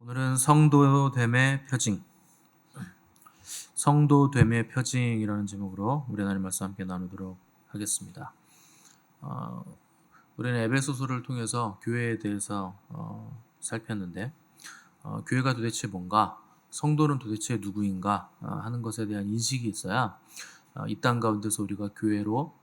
오늘은 성도됨의 표징, 성도됨의 표징이라는 제목으로 우리 하나님 말씀 함께 나누도록 하겠습니다. 어, 우리는 에베소서를 통해서 교회에 대해서 살폈는데 교회가 도대체 뭔가, 성도는 도대체 누구인가 하는 것에 대한 인식이 있어야 이 땅 가운데서 우리가 교회로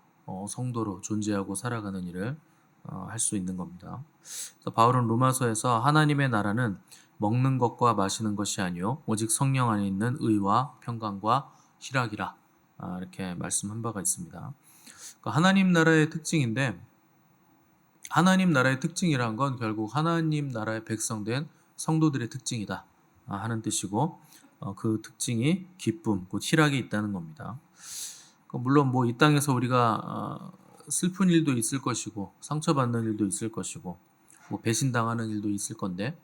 성도로 존재하고 살아가는 일을 할 수 있는 겁니다. 그래서 바울은 로마서에서 하나님의 나라는 먹는 것과 마시는 것이 아니요 오직 성령 안에 있는 의와 평강과 희락이라, 이렇게 말씀한 바가 있습니다. 그러니까 하나님 나라의 특징인데, 하나님 나라의 특징이란 건 결국 하나님 나라의 백성된 성도들의 특징이다 하는 뜻이고, 그 특징이 기쁨, 곧 희락이 있다는 겁니다. 물론 뭐 이 땅에서 우리가 슬픈 일도 있을 것이고 상처받는 일도 있을 것이고 뭐 배신당하는 일도 있을 건데,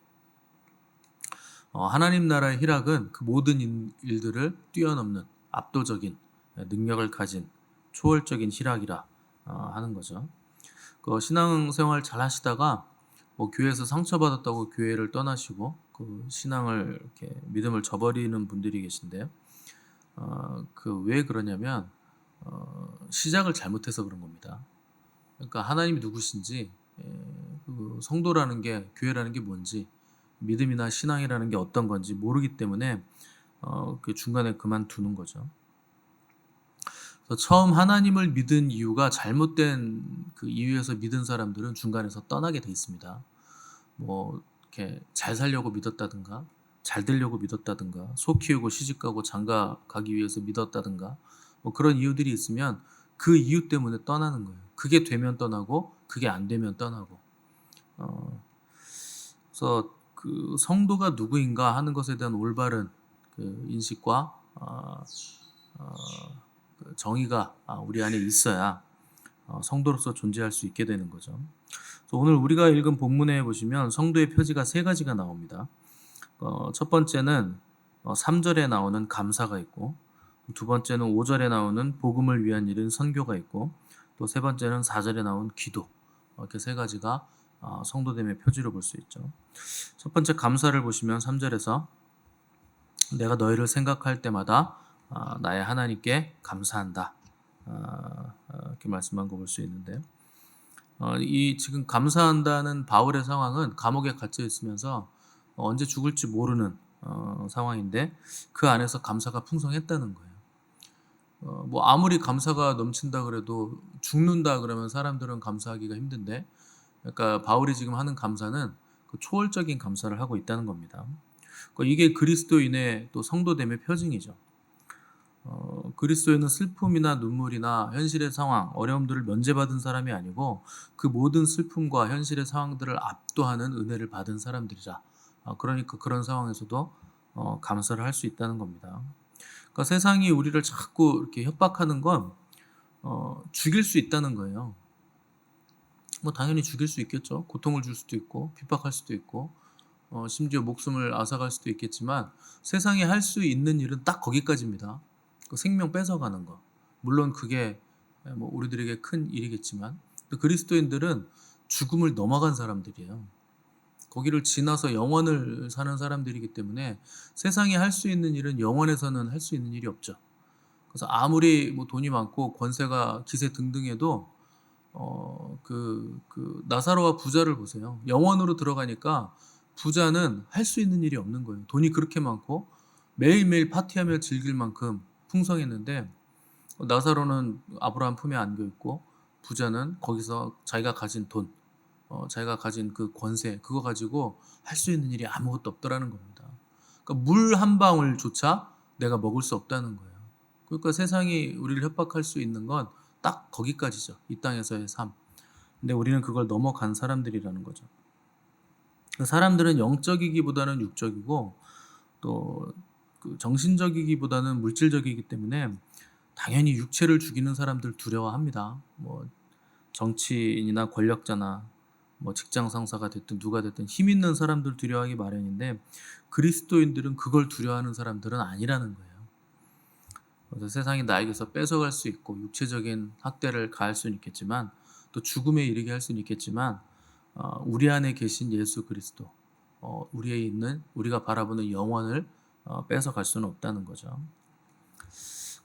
하나님 나라의 희락은 그 모든 일들을 뛰어넘는 압도적인 능력을 가진 초월적인 희락이라 하는 거죠. 그 신앙생활 잘 하시다가 뭐 교회에서 상처받았다고 교회를 떠나시고 그 신앙을 이렇게 믿음을 저버리는 분들이 계신데, 그 왜 그러냐면 시작을 잘못해서 그런 겁니다. 그러니까 하나님이 누구신지, 그 성도라는 게, 교회라는 게 뭔지, 믿음이나 신앙이라는 게 어떤 건지 모르기 때문에 그 중간에 그만두는 거죠. 그래서 처음 하나님을 믿은 이유가 잘못된 그 이유에서 믿은 사람들은 중간에서 떠나게 돼 있습니다. 뭐 이렇게 잘 살려고 믿었다든가, 잘 되려고 믿었다든가, 소 키우고 시집가고 장가 가기 위해서 믿었다든가, 뭐 그런 이유들이 있으면 그 이유 때문에 떠나는 거예요. 그게 되면 떠나고 그게 안 되면 떠나고. 그래서 그 성도가 누구인가 하는 것에 대한 올바른 그 인식과 그 정의가 우리 안에 있어야 성도로서 존재할 수 있게 되는 거죠. 그래서 오늘 우리가 읽은 본문에 보시면 성도의 표지가 세 가지가 나옵니다. 첫 번째는 3절에 나오는 감사가 있고, 두 번째는 5절에 나오는 복음을 위한 일은 선교가 있고, 또 세 번째는 4절에 나온 기도. 이렇게 세 가지가 성도됨의 표지로 볼 수 있죠. 첫 번째 감사를 보시면 3절에서 내가 너희를 생각할 때마다 나의 하나님께 감사한다, 이렇게 말씀한 거 볼 수 있는데, 이 지금 감사한다는 바울의 상황은 감옥에 갇혀 있으면서 언제 죽을지 모르는 상황인데, 그 안에서 감사가 풍성했다는 거예요. 뭐 아무리 감사가 넘친다 그래도 죽는다 그러면 사람들은 감사하기가 힘든데, 그러니까 바울이 지금 하는 감사는 그 초월적인 감사를 하고 있다는 겁니다. 그러니까 이게 그리스도인의 또 성도됨의 표징이죠. 그리스도인은 슬픔이나 눈물이나 현실의 상황, 어려움들을 면제받은 사람이 아니고 그 모든 슬픔과 현실의 상황들을 압도하는 은혜를 받은 사람들이라. 그러니까 그런 상황에서도 감사를 할 수 있다는 겁니다. 그러니까 세상이 우리를 자꾸 이렇게 협박하는 건 죽일 수 있다는 거예요. 뭐 당연히 죽일 수 있겠죠. 고통을 줄 수도 있고 핍박할 수도 있고 심지어 목숨을 앗아갈 수도 있겠지만, 세상에 할 수 있는 일은 딱 거기까지입니다. 그 생명 뺏어가는 거. 물론 그게 뭐 우리들에게 큰 일이겠지만, 또 그리스도인들은 죽음을 넘어간 사람들이에요. 거기를 지나서 영원을 사는 사람들이기 때문에 세상에 할 수 있는 일은 영원에서는 할 수 있는 일이 없죠. 그래서 아무리 뭐 돈이 많고 권세가 기세 등등해도 그 나사로와 부자를 보세요. 영원으로 들어가니까 부자는 할 수 있는 일이 없는 거예요. 돈이 그렇게 많고 매일매일 파티하며 즐길 만큼 풍성했는데, 나사로는 아브라함 품에 안겨 있고 부자는 거기서 자기가 가진 돈, 자기가 가진 그 권세, 그거 가지고 할 수 있는 일이 아무것도 없더라는 겁니다. 그러니까 물 한 방울조차 내가 먹을 수 없다는 거예요. 그러니까 세상이 우리를 협박할 수 있는 건 딱 거기까지죠. 이 땅에서의 삶. 근데 우리는 그걸 넘어간 사람들이라는 거죠. 사람들은 영적이기보다는 육적이고 또 그 정신적이기보다는 물질적이기 때문에 당연히 육체를 죽이는 사람들 두려워합니다. 뭐 정치인이나 권력자나 뭐 직장 상사가 됐든 누가 됐든 힘 있는 사람들 두려워하기 마련인데, 그리스도인들은 그걸 두려워하는 사람들은 아니라는 거예요. 그래서 세상이 나에게서 뺏어갈 수 있고 육체적인 학대를 가할 수는 있겠지만, 또 죽음에 이르게 할 수는 있겠지만, 우리 안에 계신 예수 그리스도, 우리에 있는 우리가 바라보는 영원을 뺏어갈 수는 없다는 거죠.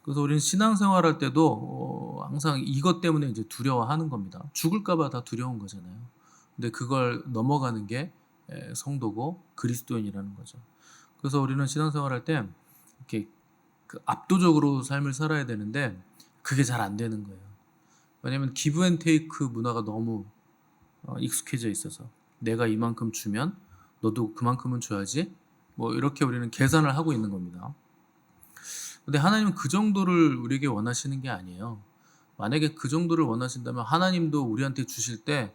그래서 우리는 신앙생활할 때도 항상 이것 때문에 이제 두려워하는 겁니다. 죽을까 봐 다 두려운 거잖아요. 근데 그걸 넘어가는 게 성도고 그리스도인이라는 거죠. 그래서 우리는 신앙생활할 때 이렇게 그 압도적으로 삶을 살아야 되는데 그게 잘 안 되는 거예요. 왜냐면 기브 앤 테이크 문화가 너무 익숙해져 있어서 내가 이만큼 주면 너도 그만큼은 줘야지, 뭐 이렇게 우리는 계산을 하고 있는 겁니다. 근데 하나님은 그 정도를 우리에게 원하시는 게 아니에요. 만약에 그 정도를 원하신다면 하나님도 우리한테 주실 때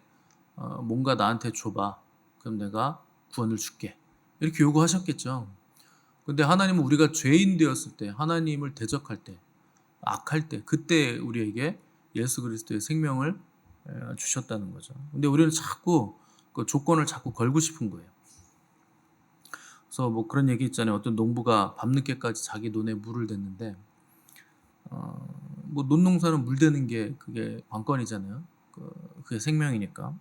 뭔가 나한테 줘봐, 그럼 내가 구원을 줄게, 이렇게 요구하셨겠죠. 근데 하나님은 우리가 죄인 되었을 때, 하나님을 대적할 때, 악할 때, 그때 우리에게 예수 그리스도의 생명을 주셨다는 거죠. 근데 우리는 자꾸 그 조건을 자꾸 걸고 싶은 거예요. 그래서 뭐 그런 얘기 있잖아요. 어떤 농부가 밤늦게까지 자기 논에 물을 댔는데 뭐 논농사는 물 대는 게 그게 관건이잖아요. 그게 생명이니까.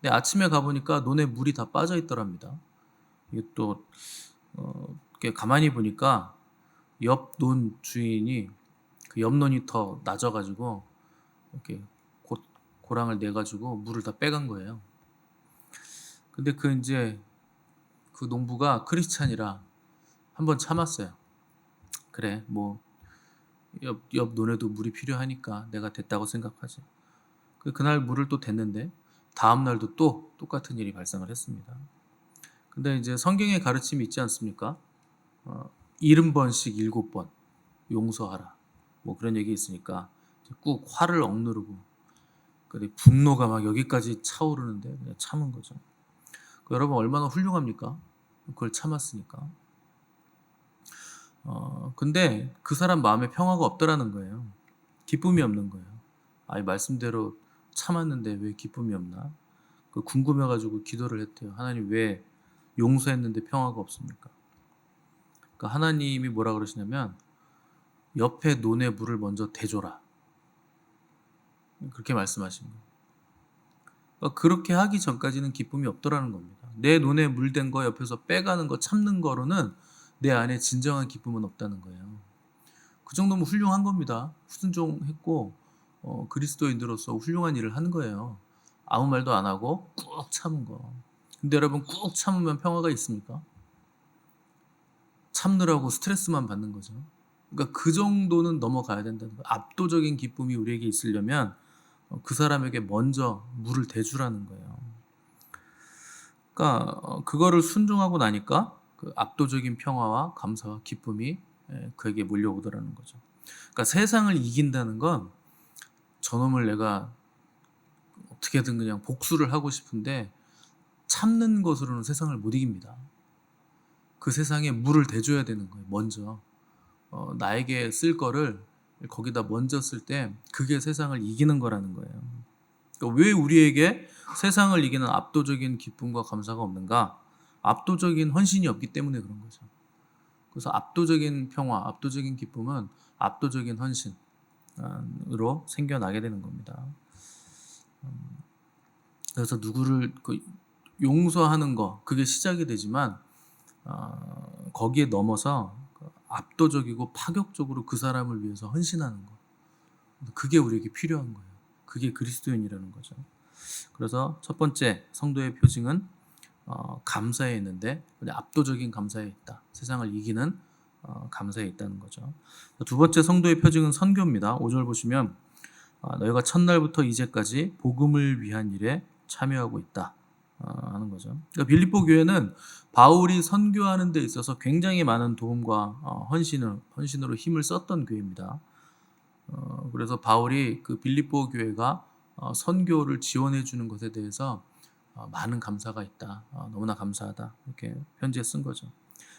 근데 아침에 가보니까 논에 물이 다 빠져 있더랍니다. 이게 또 이렇게 가만히 보니까 옆 논 주인이 그 옆 논이 더 낮아가지고 이렇게 고랑을 내가지고 물을 다 빼간 거예요. 근데 이제 그 농부가 크리스찬이라 한번 참았어요. 그래, 뭐 옆 논에도 물이 필요하니까 내가 됐다고 생각하지. 그날 물을 또 댔는데 다음 날도 또 똑같은 일이 발생을 했습니다. 근데 이제 성경의 가르침이 있지 않습니까? 70번씩 7번 용서하라, 뭐 그런 얘기 있으니까 꾹 화를 억누르고 분노가 막 여기까지 차오르는데 그냥 참은 거죠. 여러분 얼마나 훌륭합니까? 그걸 참았으니까. 근데 그 사람 마음에 평화가 없더라는 거예요. 기쁨이 없는 거예요. 이 말씀대로 참았는데 왜 기쁨이 없나? 궁금해가지고 기도를 했대요. 하나님, 왜 용서했는데 평화가 없습니까? 그러니까 하나님이 뭐라 그러시냐면 옆에 논에 물을 먼저 대줘라, 그렇게 말씀하신 거예요. 그러니까 그렇게 하기 전까지는 기쁨이 없더라는 겁니다. 내 논에 물댄 거 옆에서 빼가는 거 참는 거로는 내 안에 진정한 기쁨은 없다는 거예요. 그 정도면 훌륭한 겁니다. 순종했고 그리스도인으로서 훌륭한 일을 한 거예요. 아무 말도 안 하고 꾹 참은 거. 근데 여러분, 꾹 참으면 평화가 있습니까? 참느라고 스트레스만 받는 거죠. 그러니까 그 정도는 넘어가야 된다는 거예요. 압도적인 기쁨이 우리에게 있으려면 그 사람에게 먼저 물을 대주라는 거예요. 그러니까 그거를 순종하고 나니까 그 압도적인 평화와 감사와 기쁨이 그에게 몰려오더라는 거죠. 그러니까 세상을 이긴다는 건 저놈을 내가 어떻게든 그냥 복수를 하고 싶은데 참는 것으로는 세상을 못 이깁니다. 그 세상에 물을 대줘야 되는 거예요. 먼저 나에게 쓸 거를 거기다 먼저 쓸 때 그게 세상을 이기는 거라는 거예요. 그러니까 왜 우리에게 세상을 이기는 압도적인 기쁨과 감사가 없는가? 압도적인 헌신이 없기 때문에 그런 거죠. 그래서 압도적인 평화, 압도적인 기쁨은 압도적인 헌신으로 생겨나게 되는 겁니다. 그래서 누구를 용서하는 거, 그게 시작이 되지만 거기에 넘어서 압도적이고 파격적으로 그 사람을 위해서 헌신하는 거, 그게 우리에게 필요한 거예요. 그게 그리스도인이라는 거죠. 그래서 첫 번째 성도의 표징은 감사에 있는데, 압도적인 감사에 있다. 세상을 이기는 감사에 있다는 거죠. 두 번째 성도의 표징은 선교입니다. 5절 보시면 너희가 첫날부터 이제까지 복음을 위한 일에 참여하고 있다 하는 거죠. 그러니까 빌립보 교회는 바울이 선교하는 데 있어서 굉장히 많은 도움과 헌신으로 힘을 썼던 교회입니다. 그래서 바울이 그 빌립보 교회가 선교를 지원해 주는 것에 대해서 많은 감사가 있다, 너무나 감사하다, 이렇게 편지에 쓴 거죠.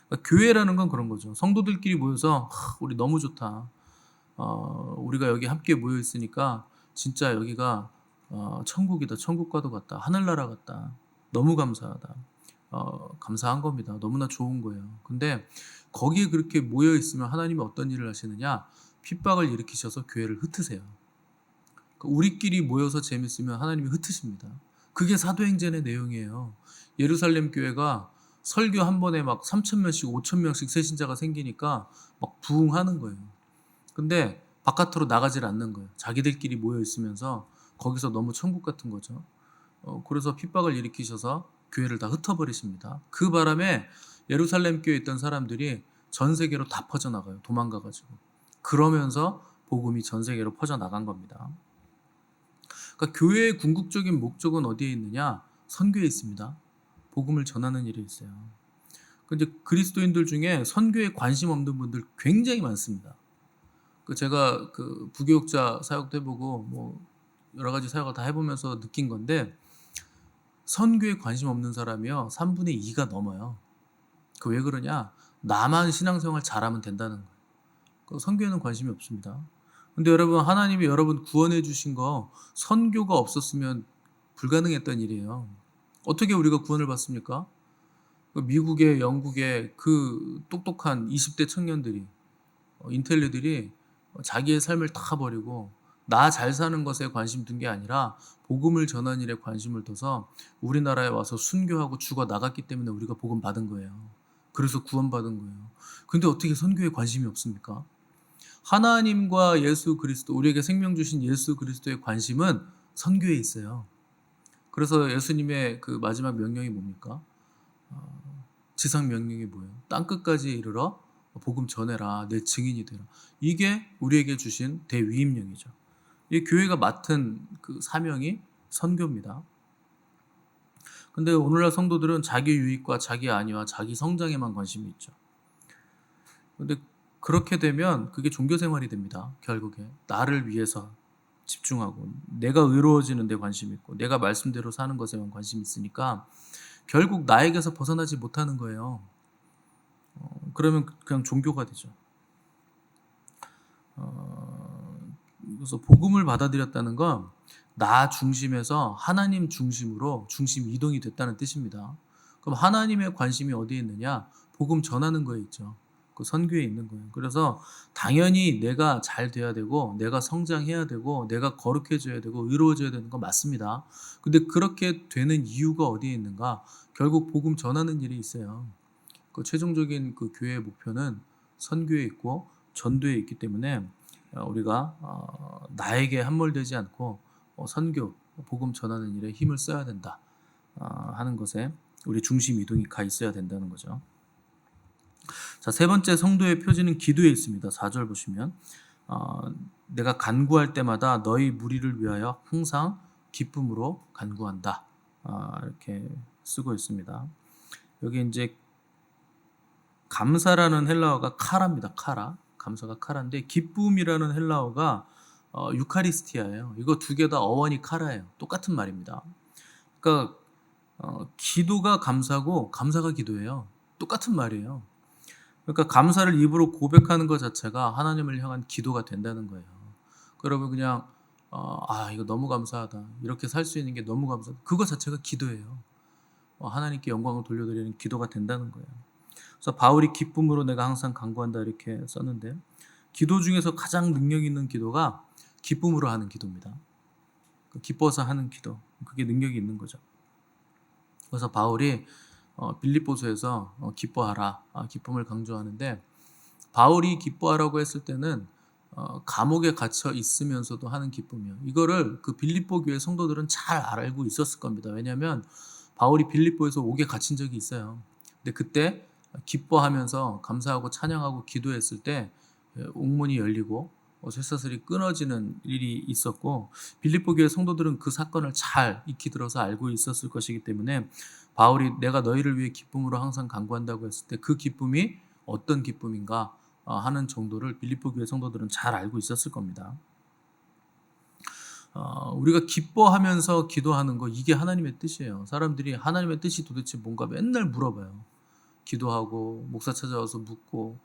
그러니까 교회라는 건 그런 거죠. 성도들끼리 모여서 우리 너무 좋다, 우리가 여기 함께 모여 있으니까 진짜 여기가 천국이다, 천국과도 같다, 하늘나라 같다, 너무 감사하다, 감사한 겁니다. 너무나 좋은 거예요. 근데 거기에 그렇게 모여 있으면 하나님이 어떤 일을 하시느냐? 핍박을 일으키셔서 교회를 흩으세요. 우리끼리 모여서 재밌으면 하나님이 흩으십니다. 그게 사도행전의 내용이에요. 예루살렘 교회가 설교 한 번에 막 3,000명씩 5,000명씩 새 신자가 생기니까 막 부흥하는 거예요. 근데 바깥으로 나가질 않는 거예요. 자기들끼리 모여 있으면서 거기서 너무 천국 같은 거죠. 그래서 핍박을 일으키셔서 교회를 다 흩어버리십니다. 그 바람에 예루살렘 교회에 있던 사람들이 전 세계로 다 퍼져나가요. 도망가가지고. 그러면서 복음이 전 세계로 퍼져나간 겁니다. 그러니까 교회의 궁극적인 목적은 어디에 있느냐? 선교에 있습니다. 복음을 전하는 일에 있어요. 근데 그리스도인들 중에 선교에 관심 없는 분들 굉장히 많습니다. 제가 그 부교육자 사역도 해보고 뭐 여러 가지 사역을 다 해보면서 느낀 건데, 선교에 관심 없는 사람이요 3분의 2가 넘어요. 그 왜 그러냐? 나만 신앙생활 잘하면 된다는 거예요. 선교에는 관심이 없습니다. 근데 여러분, 하나님이 여러분 구원해 주신 거 선교가 없었으면 불가능했던 일이에요. 어떻게 우리가 구원을 받습니까? 미국의, 영국의 그 똑똑한 20대 청년들이, 인텔리들이 자기의 삶을 다 버리고 나 잘 사는 것에 관심 둔 게 아니라 복음을 전하는 일에 관심을 둬서 우리나라에 와서 순교하고 죽어 나갔기 때문에 우리가 복음 받은 거예요. 그래서 구원받은 거예요. 근데 어떻게 선교에 관심이 없습니까? 하나님과 예수 그리스도, 우리에게 생명 주신 예수 그리스도의 관심은 선교에 있어요. 그래서 예수님의 그 마지막 명령이 뭡니까? 지상 명령이 뭐예요? 땅끝까지 이르러 복음 전해라, 내 증인이 되라. 이게 우리에게 주신 대위임령이죠. 이 교회가 맡은 그 사명이 선교입니다. 근데 오늘날 성도들은 자기 유익과 자기 안위와 자기 성장에만 관심이 있죠. 근데 그렇게 되면 그게 종교 생활이 됩니다. 결국에 나를 위해서 집중하고 내가 의로워지는 데 관심이 있고 내가 말씀대로 사는 것에만 관심이 있으니까 결국 나에게서 벗어나지 못하는 거예요. 그러면 그냥 종교가 되죠. 그래서 복음을 받아들였다는 건 나 중심에서 하나님 중심으로 중심 이동이 됐다는 뜻입니다. 그럼 하나님의 관심이 어디에 있느냐? 복음 전하는 거에 있죠. 그 선교에 있는 거예요. 그래서 당연히 내가 잘 돼야 되고 내가 성장해야 되고 내가 거룩해져야 되고 의로워져야 되는 건 맞습니다. 근데 그렇게 되는 이유가 어디에 있는가? 결국 복음 전하는 일이 있어요. 그 최종적인 그 교회의 목표는 선교에 있고 전도에 있기 때문에 우리가 나에게 함몰되지 않고 선교, 복음 전하는 일에 힘을 써야 된다 하는 것에 우리 중심 이동이 가 있어야 된다는 거죠. 자, 세 번째 성도의 표지는 기도에 있습니다. 4절 보시면 내가 간구할 때마다 너희 무리를 위하여 항상 기쁨으로 간구한다. 이렇게 쓰고 있습니다. 여기 이제 감사라는 헬라어가 카라입니다. 카라. 감사가 카라인데 기쁨이라는 헬라어가 유카리스티아예요. 이거 두 개 다 어원이 카라예요. 똑같은 말입니다. 그러니까 기도가 감사고 감사가 기도예요. 똑같은 말이에요. 그러니까 감사를 입으로 고백하는 것 자체가 하나님을 향한 기도가 된다는 거예요. 여러분 그냥 이거 너무 감사하다. 이렇게 살 수 있는 게 너무 감사하다. 그거 자체가 기도예요. 하나님께 영광을 돌려드리는 기도가 된다는 거예요. 그래서 바울이 기쁨으로 내가 항상 간구한다 이렇게 썼는데, 기도 중에서 가장 능력 있는 기도가 기쁨으로 하는 기도입니다. 기뻐서 하는 기도, 그게 능력이 있는 거죠. 그래서 바울이 빌립보서에서 기뻐하라, 기쁨을 강조하는데, 바울이 기뻐하라고 했을 때는 감옥에 gat혀 있으면서도 하는 기쁨이요. 이거를 그 빌립보 교회 성도들은 잘 알고 있었을 겁니다. 왜냐하면 바울이 빌립보에서 옥에 갇힌 적이 있어요. 근데 그때 기뻐하면서 감사하고 찬양하고 기도했을 때 옥문이 열리고 쇠사슬이 끊어지는 일이 있었고, 빌립보 교회 성도들은 그 사건을 잘 익히 들어서 알고 있었을 것이기 때문에 바울이 내가 너희를 위해 기쁨으로 항상 간구한다고 했을 때 그 기쁨이 어떤 기쁨인가 하는 정도를 빌립보 교회 성도들은 잘 알고 있었을 겁니다. 우리가 기뻐하면서 기도하는 거, 이게 하나님의 뜻이에요. 사람들이 하나님의 뜻이 도대체 뭔가 맨날 물어봐요. 기도하고 목사 찾아와서 묻고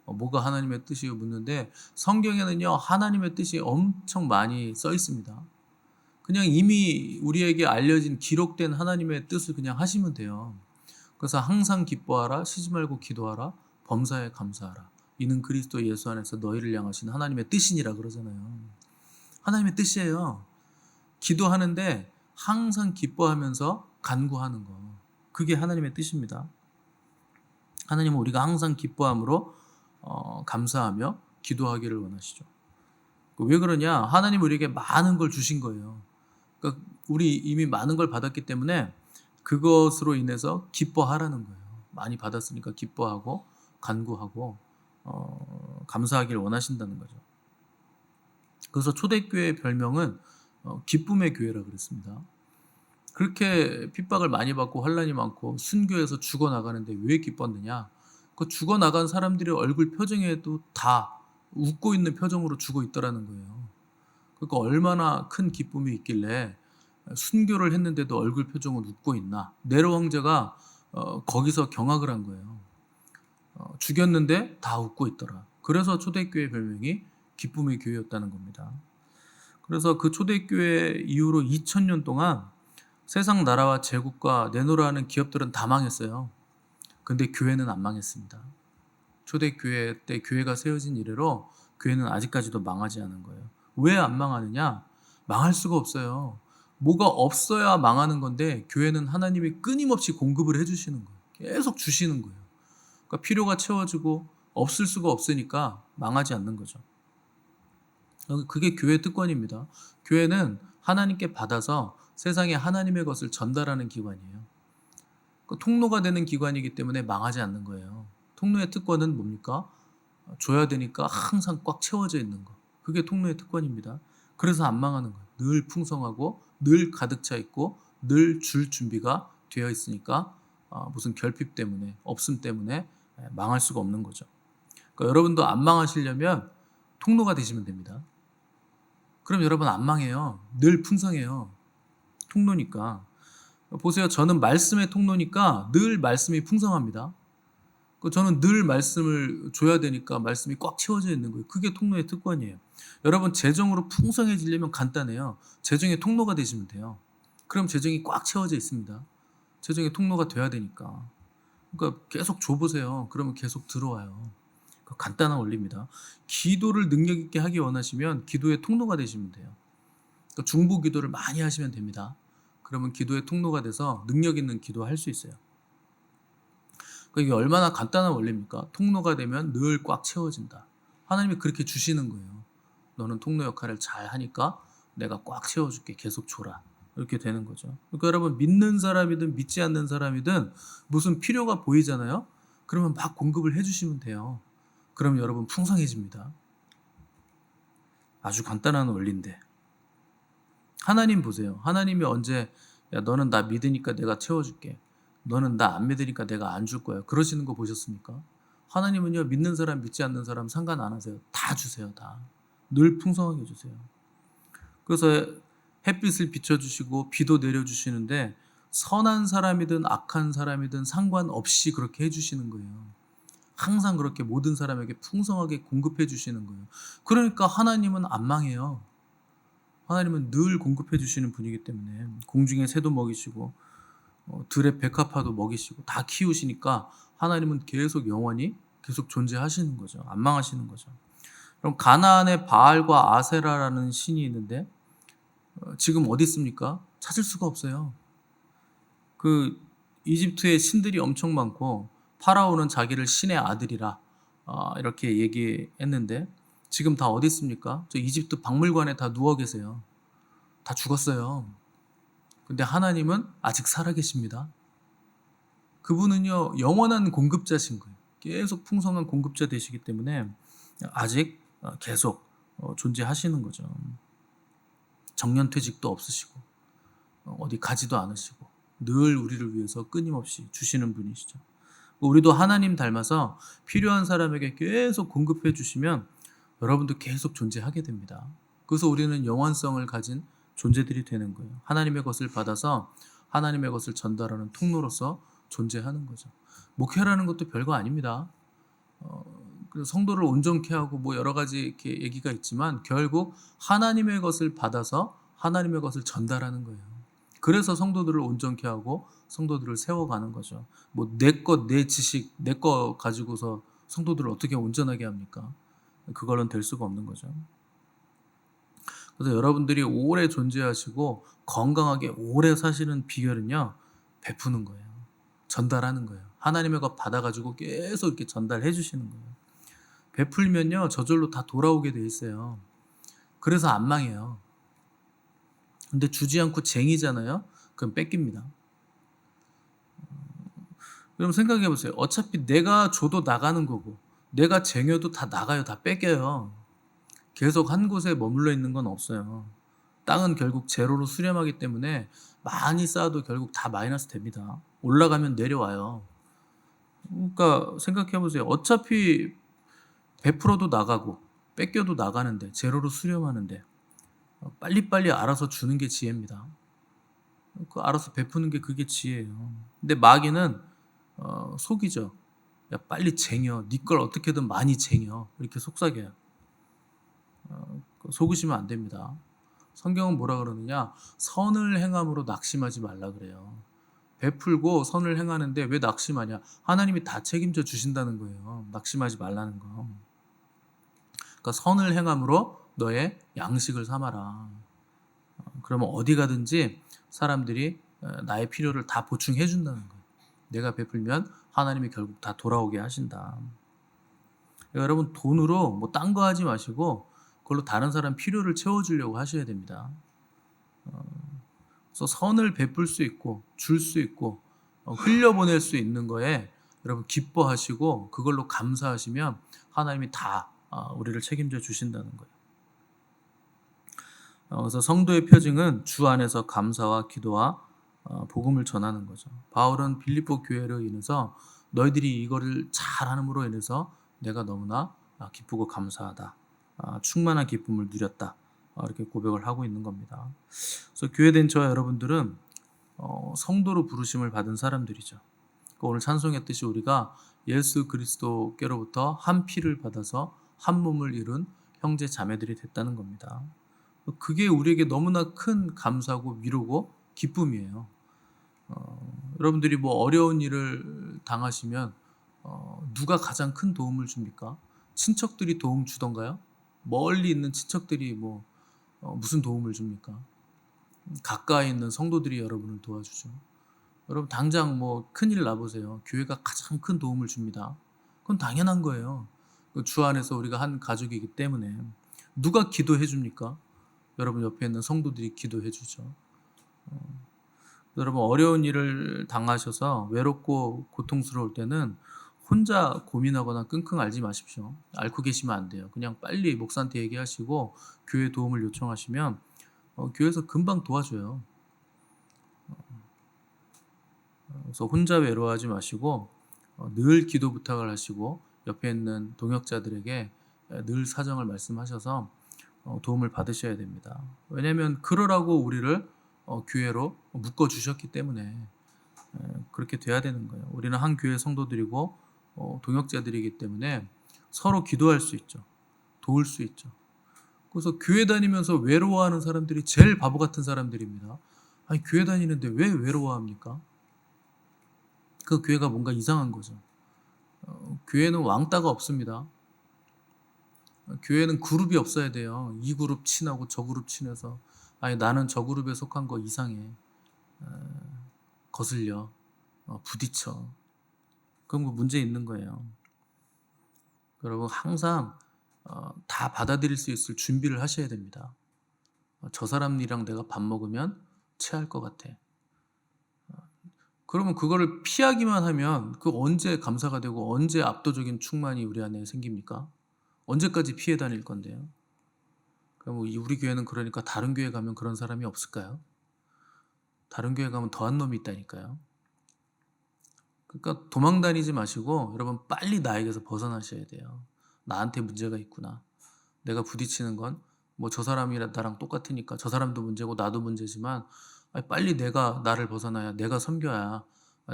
뭐가 하나님의 뜻이요 묻는데, 성경에는요 하나님의 뜻이 엄청 많이 써 있습니다. 그냥 이미 우리에게 알려진 기록된 하나님의 뜻을 그냥 하시면 돼요. 그래서 항상 기뻐하라, 쉬지 말고 기도하라, 범사에 감사하라, 이는 그리스도 예수 안에서 너희를 향하신 하나님의 뜻이니라 그러잖아요. 하나님의 뜻이에요. 기도하는데 항상 기뻐하면서 간구하는 거, 그게 하나님의 뜻입니다. 하나님은 우리가 항상 기뻐함으로 감사하며 기도하기를 원하시죠. 왜 그러냐? 하나님 우리에게 많은 걸 주신 거예요. 그러니까 우리 이미 많은 걸 받았기 때문에 그것으로 인해서 기뻐하라는 거예요. 많이 받았으니까 기뻐하고 간구하고 감사하기를 원하신다는 거죠. 그래서 초대교회의 별명은 기쁨의 교회라 그랬습니다. 그렇게 핍박을 많이 받고 환난이 많고 순교해서 죽어나가는데 왜 기뻤느냐? 그 죽어나간 사람들의 얼굴 표정에도 다 웃고 있는 표정으로 죽어 있더라는 거예요. 그러니까 얼마나 큰 기쁨이 있길래 순교를 했는데도 얼굴 표정은 웃고 있나? 네로 황제가 거기서 경악을 한 거예요. 죽였는데 다 웃고 있더라. 그래서 초대교회 별명이 기쁨의 교회였다는 겁니다. 그래서 그 초대교회 이후로 2000년 동안 세상 나라와 제국과 내노라하는 기업들은 다 망했어요. 근데 교회는 안 망했습니다. 초대교회 때 교회가 세워진 이래로 교회는 아직까지도 망하지 않은 거예요. 왜 안 망하느냐? 망할 수가 없어요. 뭐가 없어야 망하는 건데 교회는 하나님이 끊임없이 공급을 해주시는 거예요. 계속 주시는 거예요. 그러니까 필요가 채워지고 없을 수가 없으니까 망하지 않는 거죠. 그게 교회의 특권입니다. 교회는 하나님께 받아서 세상에 하나님의 것을 전달하는 기관이에요. 통로가 되는 기관이기 때문에 망하지 않는 거예요. 통로의 특권은 뭡니까? 줘야 되니까 항상 꽉 채워져 있는 거. 그게 통로의 특권입니다. 그래서 안 망하는 거예요. 늘 풍성하고 늘 가득 차 있고 늘 줄 준비가 되어 있으니까 무슨 결핍 때문에 없음 때문에 망할 수가 없는 거죠. 그러니까 여러분도 안 망하시려면 통로가 되시면 됩니다. 그럼 여러분 안 망해요. 늘 풍성해요. 통로니까. 보세요. 저는 말씀의 통로니까 늘 말씀이 풍성합니다. 저는 늘 말씀을 줘야 되니까 말씀이 꽉 채워져 있는 거예요. 그게 통로의 특권이에요. 여러분 재정으로 풍성해지려면 간단해요. 재정의 통로가 되시면 돼요. 그럼 재정이 꽉 채워져 있습니다. 재정의 통로가 돼야 되니까. 그러니까 계속 줘보세요. 그러면 계속 들어와요. 간단한 원리입니다. 기도를 능력 있게 하기 원하시면 기도의 통로가 되시면 돼요. 중보 기도를 많이 하시면 됩니다. 그러면 기도의 통로가 돼서 능력 있는 기도할 수 있어요. 이게 얼마나 간단한 원리입니까? 통로가 되면 늘 꽉 채워진다. 하나님이 그렇게 주시는 거예요. 너는 통로 역할을 잘 하니까 내가 꽉 채워줄게. 계속 줘라. 이렇게 되는 거죠. 그러니까 여러분 믿는 사람이든 믿지 않는 사람이든 무슨 필요가 보이잖아요. 그러면 막 공급을 해주시면 돼요. 그럼 여러분 풍성해집니다. 아주 간단한 원리인데 하나님 보세요. 하나님이 언제 야 너는 나 믿으니까 내가 채워줄게. 너는 나 안 믿으니까 내가 안 줄 거야. 그러시는 거 보셨습니까? 하나님은요 믿는 사람 믿지 않는 사람 상관 안 하세요. 다 주세요. 다. 늘 풍성하게 주세요. 그래서 햇빛을 비춰주시고 비도 내려주시는데 선한 사람이든 악한 사람이든 상관없이 그렇게 해주시는 거예요. 항상 그렇게 모든 사람에게 풍성하게 공급해 주시는 거예요. 그러니까 하나님은 안 망해요. 하나님은 늘 공급해 주시는 분이기 때문에 공중의 새도 먹이시고 들의 백합화도 먹이시고 다 키우시니까 하나님은 계속 영원히 계속 존재하시는 거죠. 안 망하시는 거죠. 그럼 가나안에 바알과 아세라라는 신이 있는데 지금 어디 있습니까? 찾을 수가 없어요. 그 이집트에 신들이 엄청 많고 파라오는 자기를 신의 아들이라 이렇게 얘기했는데 지금 다 어디 있습니까? 저 이집트 박물관에 다 누워 계세요. 다 죽었어요. 근데 하나님은 아직 살아계십니다. 그분은요 영원한 공급자신 거예요. 계속 풍성한 공급자 되시기 때문에 아직 계속 존재하시는 거죠. 정년퇴직도 없으시고 어디 가지도 않으시고 늘 우리를 위해서 끊임없이 주시는 분이시죠. 우리도 하나님 닮아서 필요한 사람에게 계속 공급해 주시면 여러분도 계속 존재하게 됩니다. 그래서 우리는 영원성을 가진 존재들이 되는 거예요. 하나님의 것을 받아서 하나님의 것을 전달하는 통로로서 존재하는 거죠. 목회라는 것도 별거 아닙니다. 그래서 성도를 온전케 하고 뭐 여러 가지 이렇게 얘기가 있지만 결국 하나님의 것을 받아서 하나님의 것을 전달하는 거예요. 그래서 성도들을 온전케 하고 성도들을 세워가는 거죠. 뭐 내 것, 내 지식, 내 거 가지고서 성도들을 어떻게 온전하게 합니까? 그걸로는 될 수가 없는 거죠. 그래서 여러분들이 오래 존재하시고 건강하게 오래 사시는 비결은요, 베푸는 거예요. 전달하는 거예요. 하나님의 것 받아가지고 계속 이렇게 전달해 주시는 거예요. 베풀면요 저절로 다 돌아오게 돼 있어요. 그래서 안 망해요. 근데 주지 않고 쟁이잖아요. 그럼 뺏깁니다. 그럼 생각해 보세요. 어차피 내가 줘도 나가는 거고 내가 쟁여도 다 나가요. 다 뺏겨요. 계속 한 곳에 머물러 있는 건 없어요. 땅은 결국 제로로 수렴하기 때문에 많이 쌓아도 결국 다 마이너스 됩니다. 올라가면 내려와요. 그러니까 생각해 보세요. 어차피 베풀어도 나가고 뺏겨도 나가는데 제로로 수렴하는데 빨리빨리 알아서 주는 게 지혜입니다. 그 알아서 베푸는 게 그게 지혜예요. 근데 마귀는 속이죠. 야 빨리 쟁여. 네 걸 어떻게든 많이 쟁여. 이렇게 속삭여요. 속으시면 안 됩니다. 성경은 뭐라 그러느냐? 선을 행함으로 낙심하지 말라 그래요. 베풀고 선을 행하는데 왜 낙심하냐? 하나님이 다 책임져 주신다는 거예요. 낙심하지 말라는 거. 그러니까 선을 행함으로 너의 양식을 삼아라. 그러면 어디 가든지 사람들이 나의 필요를 다 보충해 준다는 거예요. 내가 베풀면 하나님이 결국 다 돌아오게 하신다. 그러니까 여러분 돈으로 뭐 딴 거 하지 마시고 그걸로 다른 사람 필요를 채워주려고 하셔야 됩니다. 그래서 선을 베풀 수 있고 줄 수 있고 흘려보낼 수 있는 거에 여러분 기뻐하시고 그걸로 감사하시면 하나님이 다 우리를 책임져 주신다는 거예요. 그래서 성도의 표징은 주 안에서 감사와 기도와 복음을 전하는 거죠. 바울은 빌립보 교회로 인해서 너희들이 이거를 잘함으로 인해서 내가 너무나 기쁘고 감사하다. 충만한 기쁨을 누렸다. 이렇게 고백을 하고 있는 겁니다. 그래서 교회된 저와 여러분들은 성도로 부르심을 받은 사람들이죠. 오늘 찬송했듯이 우리가 예수 그리스도께로부터 한 피를 받아서 한 몸을 이룬 형제 자매들이 됐다는 겁니다. 그게 우리에게 너무나 큰 감사고 위로고 기쁨이에요. 여러분들이 뭐 어려운 일을 당하시면 누가 가장 큰 도움을 줍니까? 친척들이 도움 주던가요? 멀리 있는 친척들이 뭐 무슨 도움을 줍니까? 가까이 있는 성도들이 여러분을 도와주죠. 여러분 당장 뭐 큰일 나보세요. 교회가 가장 큰 도움을 줍니다. 그건 당연한 거예요. 주 안에서 우리가 한 가족이기 때문에. 누가 기도해 줍니까? 여러분 옆에 있는 성도들이 기도해 주죠. 여러분 어려운 일을 당하셔서 외롭고 고통스러울 때는 혼자 고민하거나 끙끙 앓지 마십시오. 앓고 계시면 안 돼요. 그냥 빨리 목사한테 얘기하시고 교회 도움을 요청하시면 교회에서 금방 도와줘요. 그래서 혼자 외로워하지 마시고 늘 기도 부탁을 하시고 옆에 있는 동역자들에게 늘 사정을 말씀하셔서 도움을 받으셔야 됩니다. 왜냐하면 그러라고 우리를 교회로 묶어 주셨기 때문에 그렇게 돼야 되는 거예요. 우리는 한 교회 성도들이고 동역자들이기 때문에 서로 기도할 수 있죠. 도울 수 있죠. 그래서 교회 다니면서 외로워하는 사람들이 제일 바보 같은 사람들입니다. 아니 교회 다니는데 왜 외로워합니까? 그 교회가 뭔가 이상한 거죠. 교회는 왕따가 없습니다. 교회는 그룹이 없어야 돼요. 이 그룹 친하고 저 그룹 친해서 아니 나는 저 그룹에 속한 거 이상해. 거슬려. 부딪혀. 그럼 그 문제 있는 거예요. 여러분 항상 다 받아들일 수 있을 준비를 하셔야 됩니다. 저 사람이랑 내가 밥 먹으면 체할 것 같아. 그러면 그거를 피하기만 하면 그 언제 감사가 되고 언제 압도적인 충만이 우리 안에 생깁니까? 언제까지 피해 다닐 건데요? 그럼 우리 교회는 그러니까 다른 교회 가면 그런 사람이 없을까요? 다른 교회 가면 더한 놈이 있다니까요. 그러니까 도망 다니지 마시고 여러분 빨리 나에게서 벗어나셔야 돼요. 나한테 문제가 있구나. 내가 부딪히는 건 뭐 저 사람이 나랑 똑같으니까 저 사람도 문제고 나도 문제지만 빨리 내가 나를 벗어나야 내가 섬겨야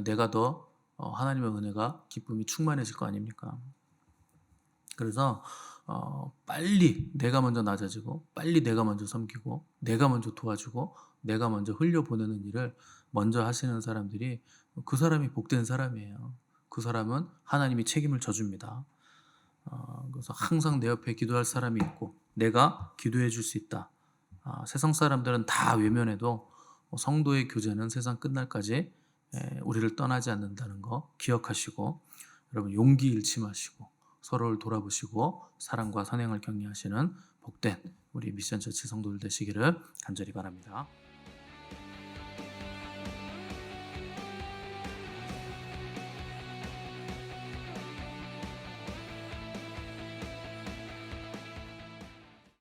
내가 더 하나님의 은혜가 기쁨이 충만해질 거 아닙니까? 그래서 빨리 내가 먼저 낮아지고 빨리 내가 먼저 섬기고 내가 먼저 도와주고 내가 먼저 흘려보내는 일을 먼저 하시는 사람들이 그 사람이 복된 사람이에요. 그 사람은 하나님이 책임을 져줍니다. 그래서 항상 내 옆에 기도할 사람이 있고 내가 기도해 줄 수 있다. 세상 사람들은 다 외면해도 성도의 교제는 세상 끝날까지 우리를 떠나지 않는다는 거 기억하시고 여러분 용기 잃지 마시고 서로를 돌아보시고 사랑과 선행을 격려하시는 복된 우리 미션처치 성도들 되시기를 간절히 바랍니다.